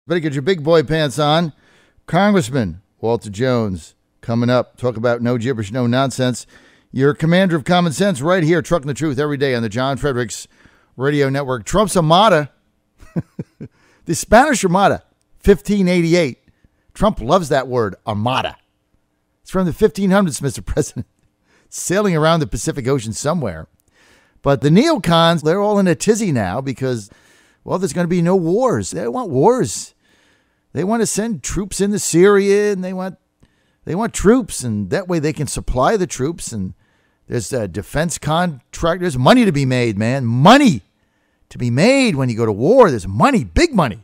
Better get your big boy pants on. Congressman Walter Jones coming up. Talk about no gibberish, no nonsense. Your commander of common sense right here, trucking the truth every day on the John Fredericks Radio Network. Trump's Armada, the Spanish Armada, 1588. Trump loves that word, Armada. It's from the 1500s, Mr. President, sailing around the Pacific Ocean somewhere. But the neocons, they're all in a tizzy now because, well, there's going to be no wars. They want wars. They want to send troops into Syria, and they want troops, and that way they can supply the troops. And there's a defense contract. There's money to be made, man. Money to be made when you go to war. There's money, big money,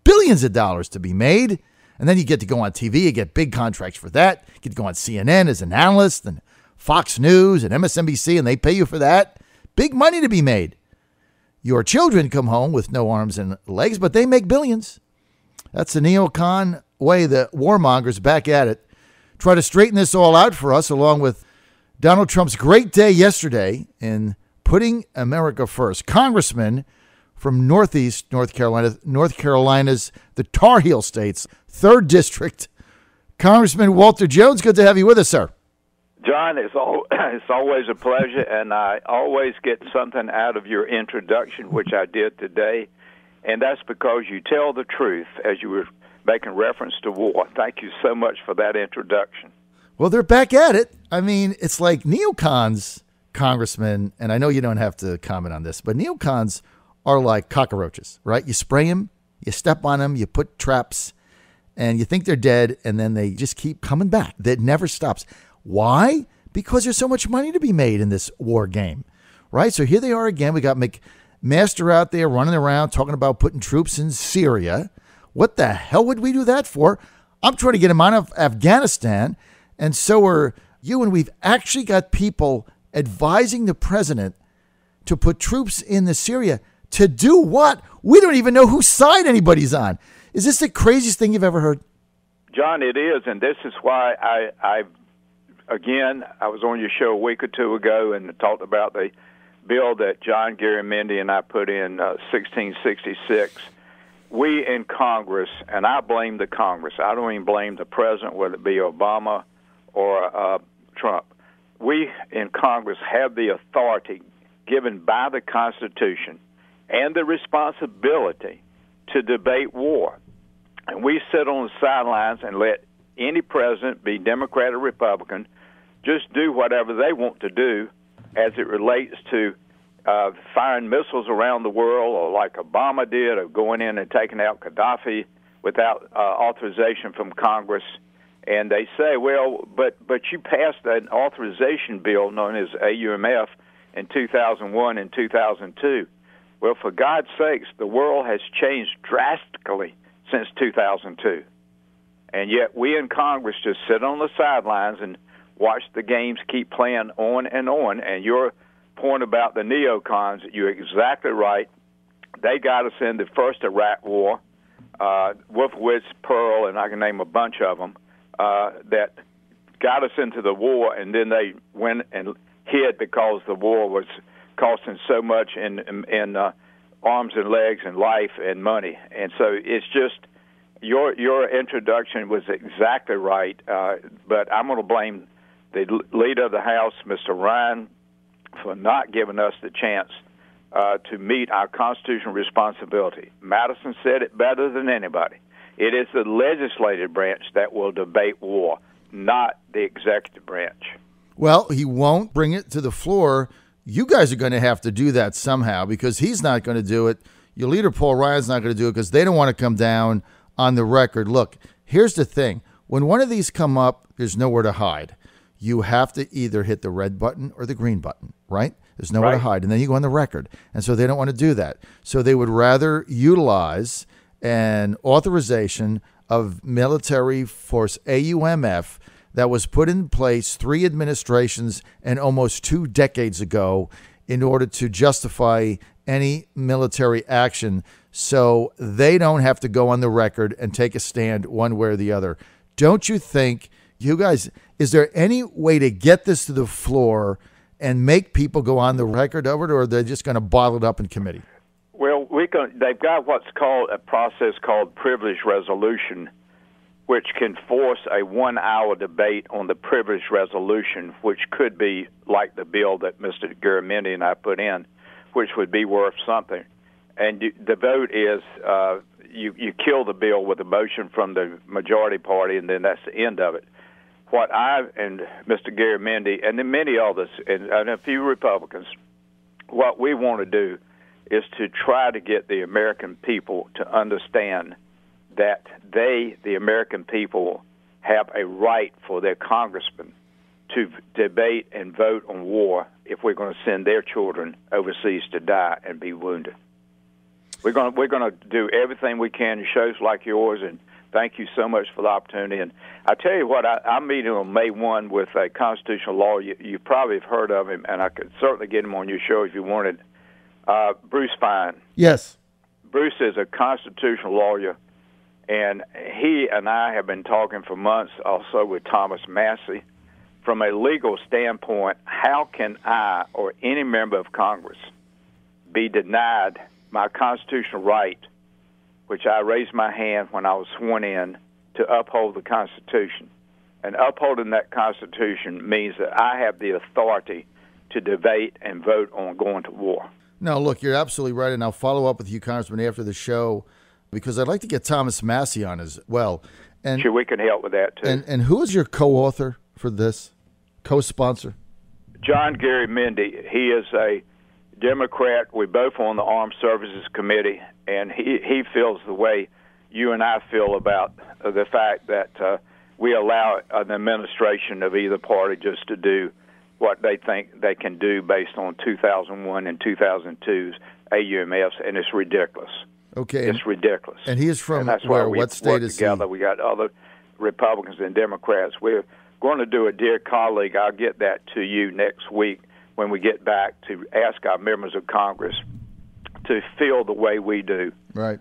billions of dollars to be made. And then you get to go on TV. You get big contracts for that. You get to go on CNN as an analyst and Fox News and MSNBC, and they pay you for that. Big money to be made. Your children come home with no arms and legs, but they make billions. That's the neocon way. The warmongers back at it. Try to straighten this all out for us, along with Donald Trump's great day yesterday in putting America first. Congressman from Northeast North Carolina's the Tar Heel States, 3rd District. Congressman Walter Jones, good to have you with us, sir. John, it's always a pleasure, and I always get something out of your introduction, which I did today, and that's because you tell the truth as you were making reference to war. Thank you so much for that introduction. Well, they're back at it. I mean, it's like neocons, Congressman, and I know you don't have to comment on this, but neocons are like cockroaches, right? You spray them, you step on them, you put traps, and you think they're dead, and then they just keep coming back. That never stops. Why? Because there's so much money to be made in this war game, right? So here they are again. We got McMaster out there running around talking about putting troops in Syria. What the hell would we do that for? I'm trying to get him out of Afghanistan, and so are you. And we've actually got people advising the president to put troops in the Syria to do what? We don't even know whose side anybody's on. Is this the craziest thing you've ever heard? John, it is, and this is why I was on your show a week or two ago and talked about the bill that John, Gary, Mindy, and I put in 1666. We in Congress, and I blame the Congress. I don't even blame the president, whether it be Obama or Trump. We in Congress have the authority given by the Constitution and the responsibility to debate war. And we sit on the sidelines and let any president, be Democrat or Republican, just do whatever they want to do as it relates to firing missiles around the world, or like Obama did, of going in and taking out Gaddafi without authorization from Congress. And they say, well, but you passed an authorization bill known as AUMF in 2001 and 2002. Well, for God's sakes, the world has changed drastically since 2002. And yet we in Congress just sit on the sidelines and watch the games keep playing on. And your point about the neocons, you're exactly right. They got us in the first Iraq war, Wolfowitz, Pearl, and I can name a bunch of them, that got us into the war, and then they went and hid because the war was costing so much in arms and legs and life and money. And so it's just, your introduction was exactly right, but I'm going to blame the leader of the House, Mr. Ryan, for not giving us the chance to meet our constitutional responsibility. Madison said it better than anybody. It is the legislative branch that will debate war, not the executive branch. Well, he won't bring it to the floor. You guys are going to have to do that somehow, because he's not going to do it. Your leader, Paul Ryan's not going to do it because they don't want to come down on the record. Look, here's the thing. When one of these come up, there's nowhere to hide. You have to either hit the red button or the green button, right? There's nowhere to hide. And then you go on the record. And so they don't want to do that. So they would rather utilize an authorization of military force, AUMF, that was put in place 3 administrations and almost 2 decades ago in order to justify any military action, so they don't have to go on the record and take a stand one way or the other. Don't you think, you guys, is there any way to get this to the floor and make people go on the record over it, or are they just going to bottle it up in committee? Well, they've got what's called a process called privilege resolution, which can force a 1-hour debate on the privilege resolution, which could be like the bill that Mr. Garamendi and I put in, which would be worth something. And the vote is you kill the bill with a motion from the majority party, and then that's the end of it. What I and Mr. Garamendi and then many others and a few Republicans, what we want to do is to try to get the American people to understand that the American people, have a right for their congressman to debate and vote on war if we're going to send their children overseas to die and be wounded. We're going to do everything we can in shows like yours, and thank you so much for the opportunity. And I tell you what, I'm meeting on May 1 with a constitutional lawyer. You probably have heard of him, and I could certainly get him on your show if you wanted. Bruce Fine. Yes. Bruce is a constitutional lawyer, and he and I have been talking for months also with Thomas Massey. From a legal standpoint, how can I or any member of Congress be denied my constitutional right, which I raised my hand when I was sworn in, to uphold the Constitution? And upholding that Constitution means that I have the authority to debate and vote on going to war. No, look, you're absolutely right, and I'll follow up with you, Congressman, after the show, because I'd like to get Thomas Massey on as well. And sure, we can help with that, too. And who is your co-author for this, co-sponsor? John Garamendi. He is a Democrat. We both on the Armed Services Committee, and he feels the way you and I feel about the fact that we allow an administration of either party just to do what they think they can do based on 2001 and 2002's AUMFs, and it's ridiculous. Okay. It's ridiculous. And he is from that's where? Why What state is together. he? We got other Republicans and Democrats. We're going to do a Dear Colleague. I'll get that to you next week when we get back, to ask our members of Congress to feel the way we do. Right.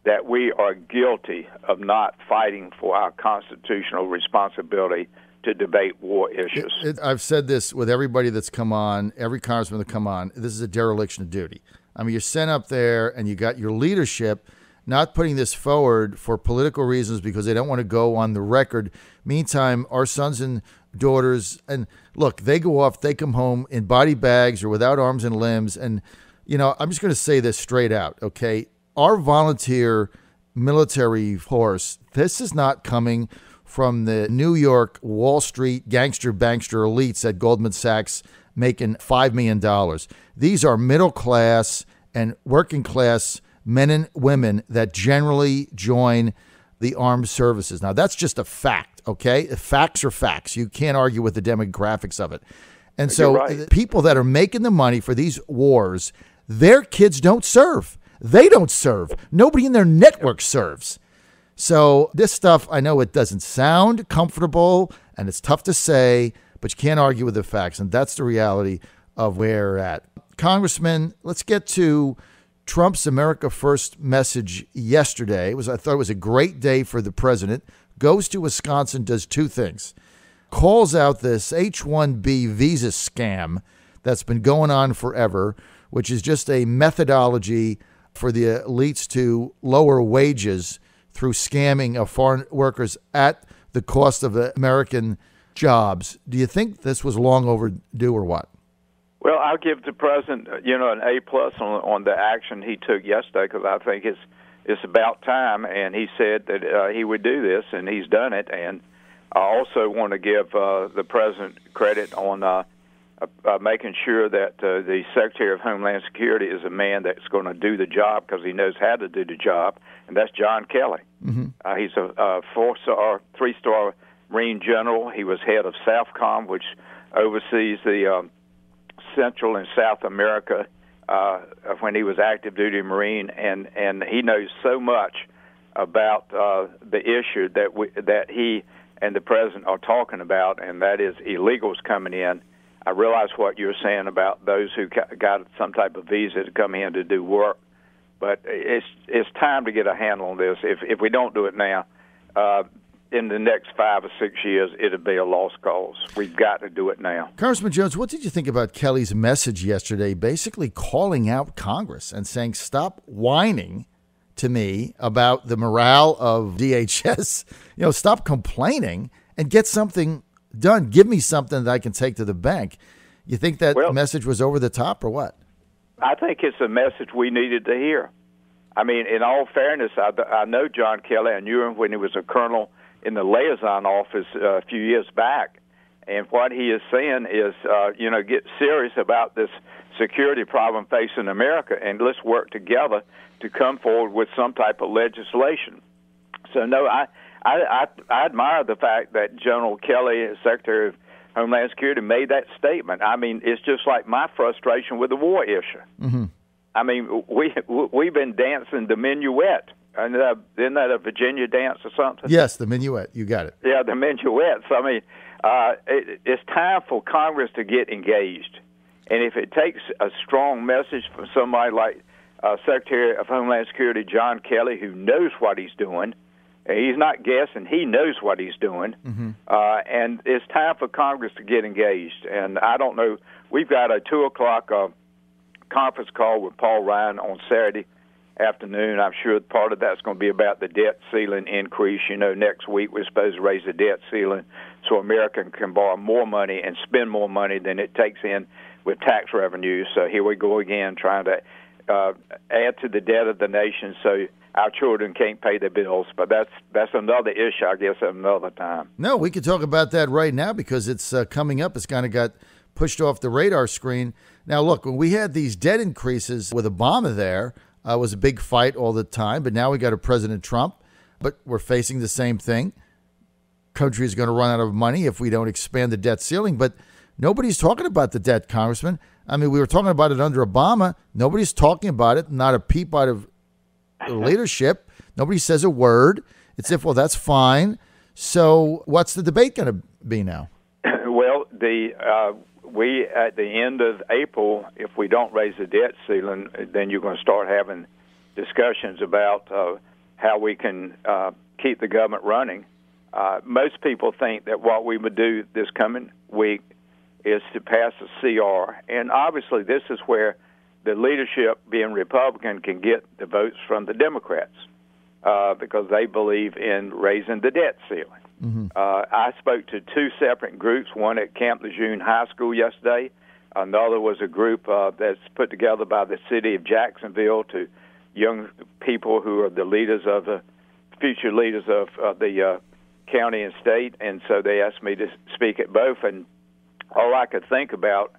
That we are guilty of not fighting for our constitutional responsibility to debate war issues. I've said this with everybody that's come on, every congressman that come on. This is a dereliction of duty. I mean, you're sent up there and you got your leadership not putting this forward for political reasons because they don't want to go on the record. Meantime, our sons and daughters, and look, they go off, they come home in body bags or without arms and limbs. And, you know, I'm just going to say this straight out, okay? Our volunteer military force, this is not coming from the New York Wall Street gangster bankster elites at Goldman Sachs making $5 million. These are middle class and working class men and women that generally join the armed services. Now, that's just a fact, okay? Facts are facts. You can't argue with the demographics of it. And so the people that are making the money for these wars, their kids don't serve. They don't serve. Nobody in their network serves. So this stuff, I know it doesn't sound comfortable and it's tough to say, but you can't argue with the facts. And that's the reality of where we're at. Congressman, let's get to Trump's America First message yesterday. I thought it was a great day for the president. Goes to Wisconsin, does two things. Calls out this H-1B visa scam that's been going on forever, which is just a methodology for the elites to lower wages through scamming of foreign workers at the cost of American jobs. Do you think this was long overdue or what? Well, I'll give the president, an A-plus on the action he took yesterday, because I think it's about time, and he said that he would do this, and he's done it. And I also want to give the president credit on making sure that the Secretary of Homeland Security is a man that's going to do the job because he knows how to do the job, and that's John Kelly. Mm-hmm. He's a three-star Marine general. He was head of SOUTHCOM, which oversees the Central and South America when he was active duty Marine, and he knows so much about the issue that he and the president are talking about, and that is illegals coming in. I realize what you're saying about those who got some type of visa to come in to do work, but it's time to get a handle on this. If we don't do it now, in the next 5 or 6 years, it'll be a lost cause. We've got to do it now. Congressman Jones, what did you think about Kelly's message yesterday, basically calling out Congress and saying, stop whining to me about the morale of DHS, stop complaining and get something done. Give me something that I can take to the bank. You think that message was over the top or what? I think it's a message we needed to hear. I mean, in all fairness, I know John Kelly. I knew him when he was a colonel in the liaison office a few years back. And what he is saying is, get serious about this security problem facing America, and let's work together to come forward with some type of legislation. So, no, I admire the fact that General Kelly, Secretary of Homeland Security, made that statement. I mean, it's just like my frustration with the war issue. Mm-hmm. I mean, we've been dancing the minuet. And isn't that a Virginia dance or something? Yes, the minuet. You got it. Yeah, the minuet. So, I mean, it's time for Congress to get engaged. And if it takes a strong message from somebody like Secretary of Homeland Security John Kelly, who knows what he's doing, he's not guessing, he knows what he's doing, and it's time for Congress to get engaged. And I don't know, we've got a 2 o'clock conference call with Paul Ryan on Saturday afternoon. I'm sure part of that's going to be about the debt ceiling increase. Next week we're supposed to raise the debt ceiling so America can borrow more money and spend more money than it takes in with tax revenues. So here we go again, trying to add to the debt of the nation so our children can't pay their bills. But that's another issue, I guess, at another time. No, we could talk about that right now because it's coming up. It's kind of got pushed off the radar screen. Now, look, when we had these debt increases with Obama there, it was a big fight all the time. But now we got a President Trump, but we're facing the same thing. Country is going to run out of money if we don't expand the debt ceiling. But nobody's talking about the debt, Congressman. I mean, we were talking about it under Obama. Nobody's talking about it. Not a peep out of the leadership. Nobody says a word. It's if, well, that's fine. So what's the debate going to be now? Well, we at the end of April, if we don't raise the debt ceiling, then you're going to start having discussions about how we can keep the government running. Most people think that what we would do this coming week is to pass a CR. And obviously this is where the leadership, being Republican, can get the votes from the Democrats because they believe in raising the debt ceiling. Mm-hmm. I spoke to 2 separate groups, one at Camp Lejeune High School yesterday. Another was a group that's put together by the city of Jacksonville to young people who are the leaders of the future leaders of the county and state. And so they asked me to speak at both. And all I could think about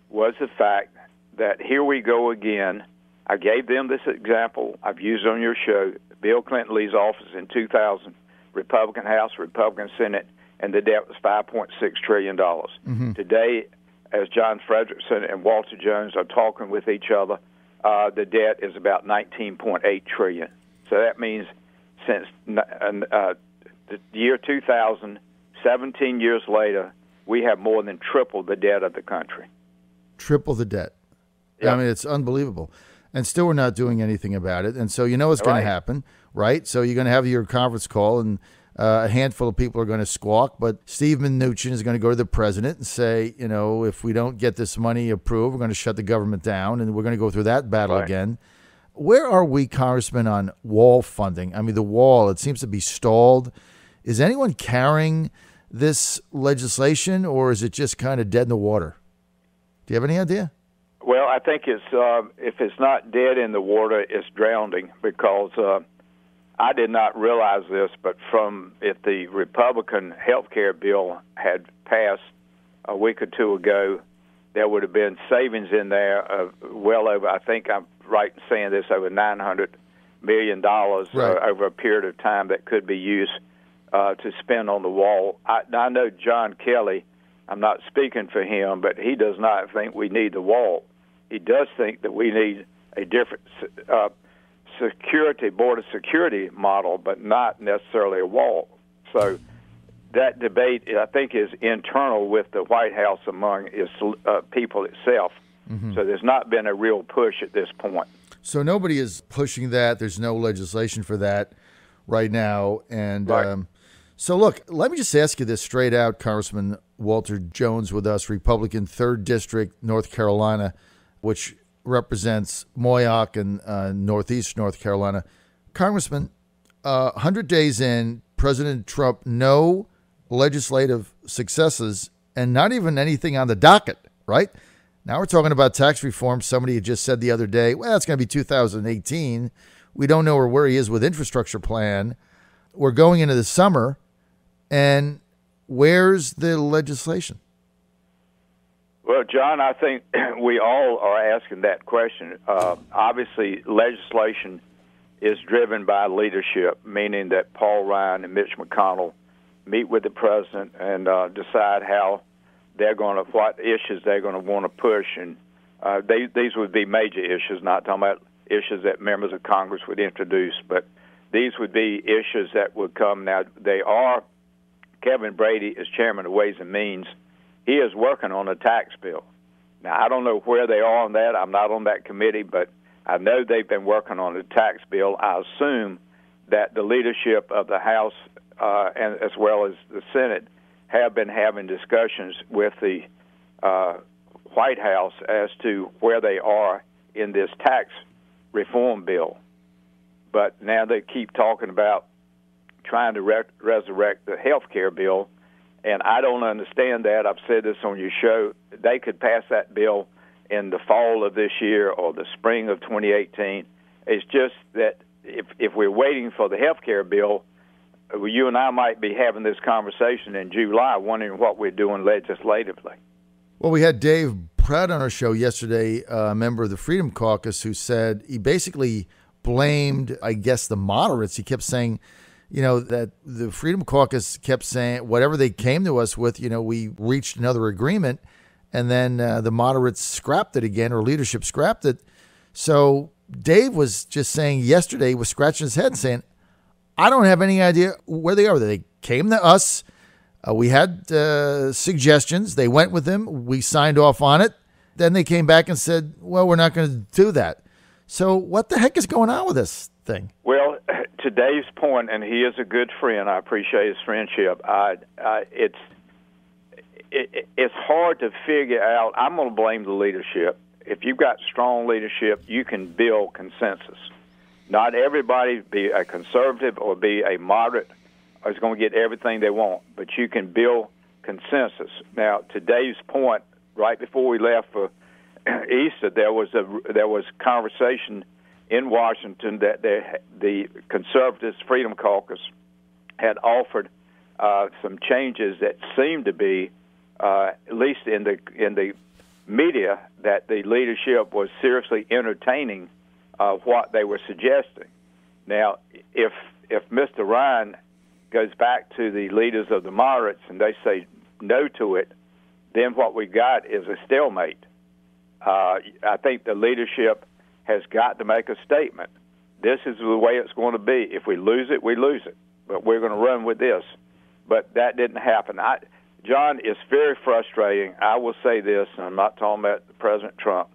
was the fact that here we go again. I gave them this example I've used on your show. Bill Clinton leaves office in 2000. Republican House, Republican Senate, and the debt was $5.6 trillion. Mm-hmm. Today, as John Fredericks and Walter Jones are talking with each other, the debt is about $19.8 trillion. So that means since the year 2000, 17 years later, we have more than tripled the debt of the country. Triple the debt. Yep. I mean, it's unbelievable. And still we're not doing anything about it. And so you know what's going to happen, right? So you're going to have your conference call, and a handful of people are going to squawk. But Steve Mnuchin is going to go to the president and say, if we don't get this money approved, we're going to shut the government down, and we're going to go through that battle again. Where are we, Congressman, on wall funding? I mean, the wall, it seems to be stalled. Is anyone carrying this legislation, or is it just kind of dead in the water? Do you have any idea? Well, I think it's if it's not dead in the water, it's drowning, because I did not realize this, but if the Republican health care bill had passed a week or 2 ago, there would have been savings in there of well over, I think I'm right in saying this, over $900 million over a period of time that could be used to spend on the wall. I know John Kelly, I'm not speaking for him, but he does not think we need the wall. He does think that we need a different border security model, but not necessarily a wall. So that debate, I think, is internal with the White House among its people itself. Mm-hmm. So there's not been a real push at this point. So nobody is pushing that. There's no legislation for that right now. And So, look, let me just ask you this straight out, Congressman Walter Jones with us, Republican, 3rd District, North Carolina, which represents Moyock and Northeast North Carolina. Congressman, 100 days in, President Trump, no legislative successes and not even anything on the docket, right? Now we're talking about tax reform. Somebody had just said the other day, well, it's going to be 2018. We don't know where he is with infrastructure plan. We're going into the summer. And where's the legislation? Well, John, I think we all are asking that question. Obviously, legislation is driven by leadership, meaning that Paul Ryan and Mitch McConnell meet with the president and decide how what issues they're going to want to push. And these would be major issues, not talking about issues that members of Congress would introduce, but these would be issues that would come. Now, Kevin Brady is chairman of Ways and Means. He is working on a tax bill. Now, I don't know where they are on that. I'm not on that committee, but I know they've been working on a tax bill. I assume that the leadership of the House and as well as the Senate have been having discussions with the White House as to where they are in this tax reform bill. But now they keep talking about trying to resurrect the health care bill, and I don't understand that. I've said this on your show. They could pass that bill in the fall of this year or the spring of 2018. It's just that if we're waiting for the health care bill, you and I might be having this conversation in July, wondering what we're doing legislatively. Well, we had Dave Pratt on our show yesterday, a member of the Freedom Caucus, who said he basically blamed, I guess, the moderates. He kept saying, that the Freedom Caucus kept saying whatever they came to us with, we reached another agreement, and then the moderates scrapped it again, or leadership scrapped it. So Dave was just saying yesterday, he was scratching his head and saying, I don't have any idea where they are. They came to us. We had suggestions. They went with them. We signed off on it. Then they came back and said, well, we're not going to do that. So what the heck is going on with this thing? Well, to Dave's point, and he is a good friend. I appreciate his friendship. It's hard to figure out. I'm going to blame the leadership. If you've got strong leadership, you can build consensus. Not everybody, be a conservative or be a moderate, is going to get everything they want, but you can build consensus. Now, to Dave's point, right before we left for Easter, there was conversation in Washington that the Conservatives Freedom Caucus had offered some changes that seemed to be, at least in the media, that the leadership was seriously entertaining what they were suggesting. Now, if Mr. Ryan goes back to the leaders of the moderates and they say no to it, then what we got is a stalemate. I think the leadership has got to make a statement. This is the way it's going to be. If we lose it, we lose it. But we're going to run with this. But that didn't happen. John, it's very frustrating. I will say this, and I'm not talking about President Trump,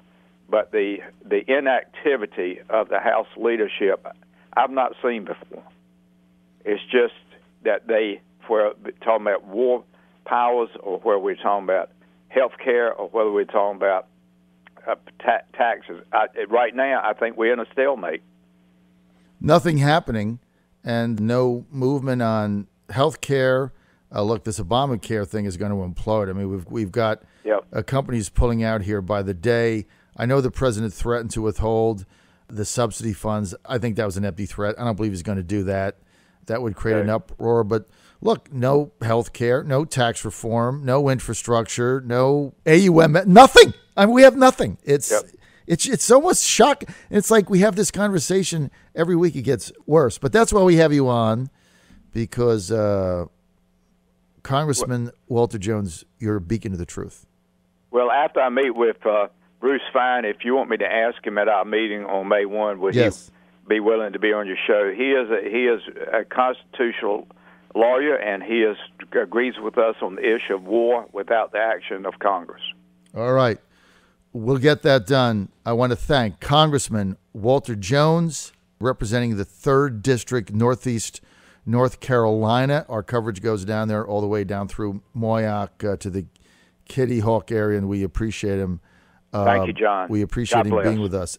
but the inactivity of the House leadership I've not seen before. It's just that we're talking about war powers, or where we're talking about health care, or whether we're talking about taxes. Right now, I think we're in a stalemate. Nothing happening, and no movement on health care. Look, this Obamacare thing is going to implode. I mean, we've got companies pulling out here by the day. I know the president threatened to withhold the subsidy funds. I think that was an empty threat. I don't believe he's going to do that. That would create an uproar. But look, no health care, no tax reform, no infrastructure, no AUM, nothing. I mean, we have nothing. It's almost shocking. It's like we have this conversation every week. It gets worse. But that's why we have you on, because Congressman Walter Jones, you're a beacon of the truth. Well, after I meet with Bruce Fine, if you want me to ask him at our meeting on May 1, would he be willing to be on your show? He is a constitutional lawyer, and he agrees with us on the issue of war without the action of Congress. All right. We'll get that done. I want to thank Congressman Walter Jones, representing the 3rd District, Northeast North Carolina. Our coverage goes down there all the way down through Moyock to the Kitty Hawk area, and we appreciate him. Thank you, John. We appreciate him being with us.